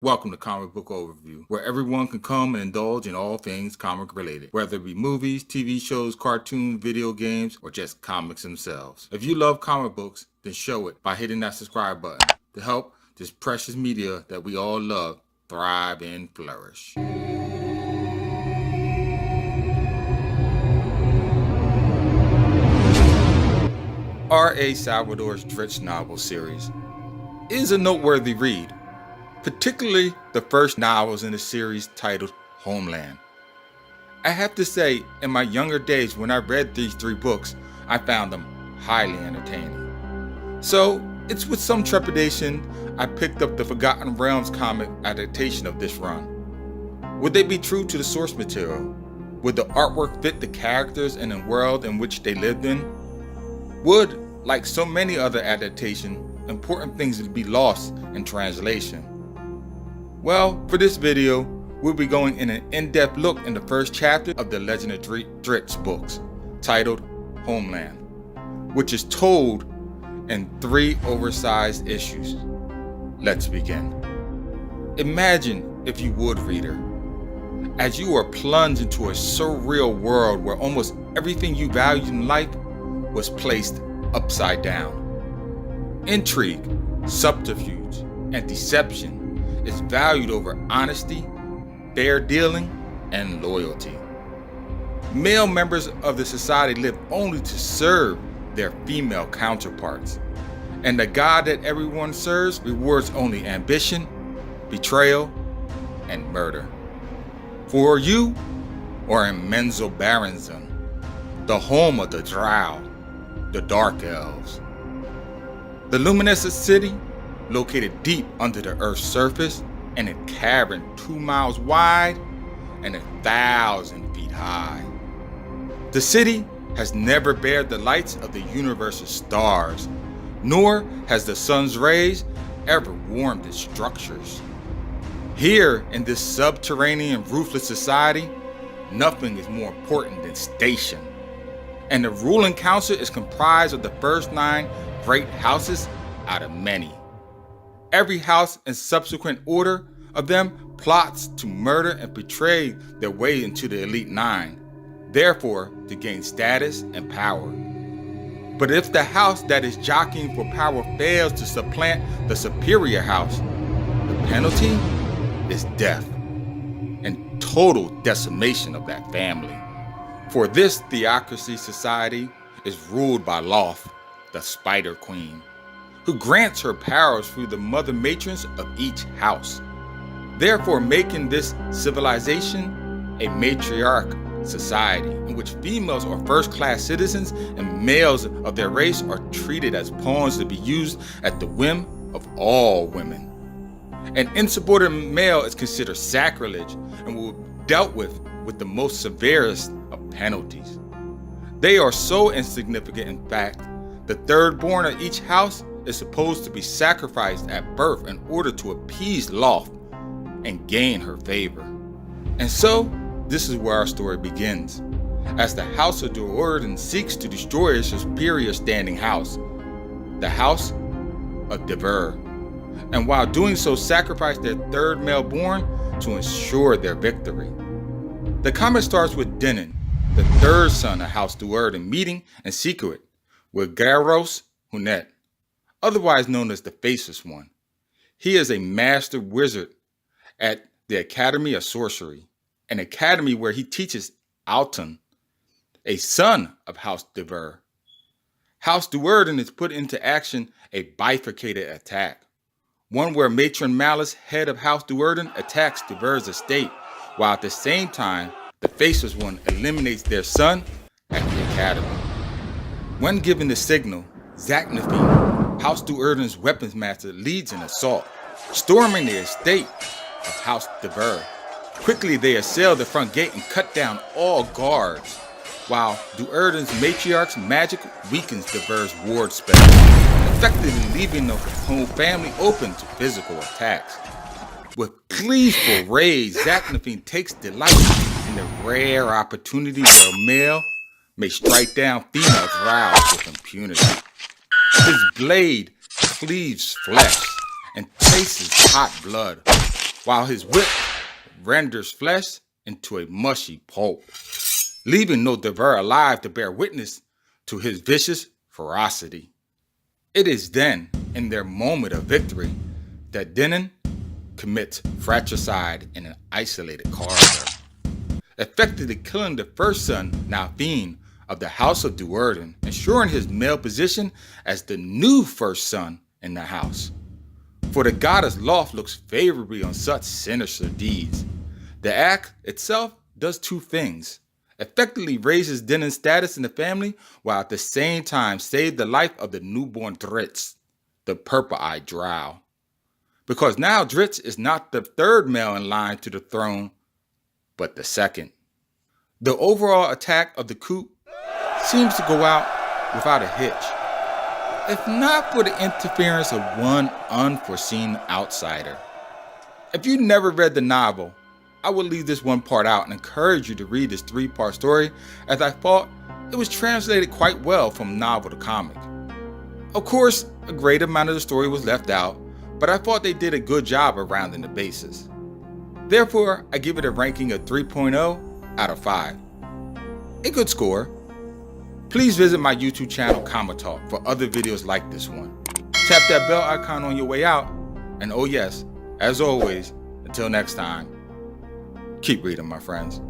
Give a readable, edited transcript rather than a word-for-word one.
Welcome to Comic Book Overview, where everyone can come and indulge in all things comic related, whether it be movies, TV shows, cartoons, video games, or just comics themselves. If you love comic books, then show it by hitting that subscribe button to help this precious media that we all love thrive and flourish. R.A. Salvatore Drizzt novel series is a noteworthy read, particularly the first novels in the series titled Homeland. I have to say, in my younger days when I read these three books, I found them highly entertaining. So, it's with some trepidation I picked up the Forgotten Realms comic adaptation of this run. Would they be true to the source material? Would the artwork fit the characters and the world in which they lived in? Would, like so many other adaptations, important things be lost in translation? Well, for this video, we'll be going in an in-depth look in the first chapter of the Legend of Drizzt books, titled Homeland, which is told in 3 oversized issues. Let's begin. Imagine, if you would, reader, as you are plunged into a surreal world where almost everything you valued in life was placed upside down. Intrigue, subterfuge, and deception is valued over honesty, fair dealing, and loyalty. Male members of the society live only to serve their female counterparts, and the God that everyone serves rewards only ambition, betrayal, and murder. For you are in Menzoberranzan, the home of the Drow, the Dark Elves. The luminescent city, located deep under the Earth's surface in a cavern 2 miles wide and 1,000 feet high. The city has never bared the lights of the universe's stars, nor has the sun's rays ever warmed its structures. Here in this subterranean ruthless society, nothing is more important than station. And the ruling council is comprised of the first 9 great houses out of many. Every house in subsequent order of them plots to murder and betray their way into the Elite 9, therefore to gain status and power. But if the house that is jockeying for power fails to supplant the superior house, the penalty is death and total decimation of that family. For this theocracy society is ruled by Loth, the Spider Queen, who grants her powers through the mother matrons of each house, therefore making this civilization a matriarch society in which females are first-class citizens and males of their race are treated as pawns to be used at the whim of all women. An insubordinate male is considered sacrilege and will be dealt with the most severest of penalties. They are so insignificant, in fact, the third born of each house is supposed to be sacrificed at birth in order to appease Loth and gain her favor. And so, this is where our story begins, as the House of Duerden seeks to destroy a superior standing house, the House of Dever, and while doing so sacrifice their third male born to ensure their victory. The comic starts with Denon, the third son of House Duerden, meeting in secret with Garros Hunet, otherwise known as the Faceless One. He is a master wizard at the Academy of Sorcery, an academy where he teaches Alton, a son of House Dever. House Duerden is put into action a bifurcated attack, one where Matron Malice, head of House Duerden, attacks Dever's estate, while at the same time, the Faceless One eliminates their son at the academy. When given the signal, Zaknafine, House Duerden's weapons master, leads an assault, storming the estate of House Dever. Quickly they assail the front gate and cut down all guards, while Duerden's matriarch's magic weakens Dever's ward spell, effectively leaving the whole family open to physical attacks. With gleeful rage, Zaknafine takes delight in the rare opportunity where a male may strike down female drows with impunity. His blade cleaves flesh and tastes hot blood, while his whip renders flesh into a mushy pulp, leaving no Dever alive to bear witness to his vicious ferocity. It is then, in their moment of victory, that Denon commits fratricide in an isolated corridor, effectively killing the first son, now Fiend, of the House of Duerden, ensuring his male position as the new first son in the house. For the goddess Loth looks favorably on such sinister deeds. The act itself does two things: effectively raises Denon's status in the family, while at the same time save the life of the newborn Drizzt, the purple-eyed drow. Because now Drizzt is not the third male in line to the throne, but the second. The overall attack of the coup seems to go out without a hitch, if not for the interference of one unforeseen outsider. If you never read the novel, I will leave this one part out and encourage you to read this 3-part story, as I thought it was translated quite well from novel to comic. Of course, a great amount of the story was left out, but I thought they did a good job of rounding the bases. Therefore, I give it a ranking of 3.0 out of 5. A good score. Please visit my YouTube channel Comic Talk for other videos like this one. Tap that bell icon on your way out, and oh yes, as always, until next time, keep reading, my friends.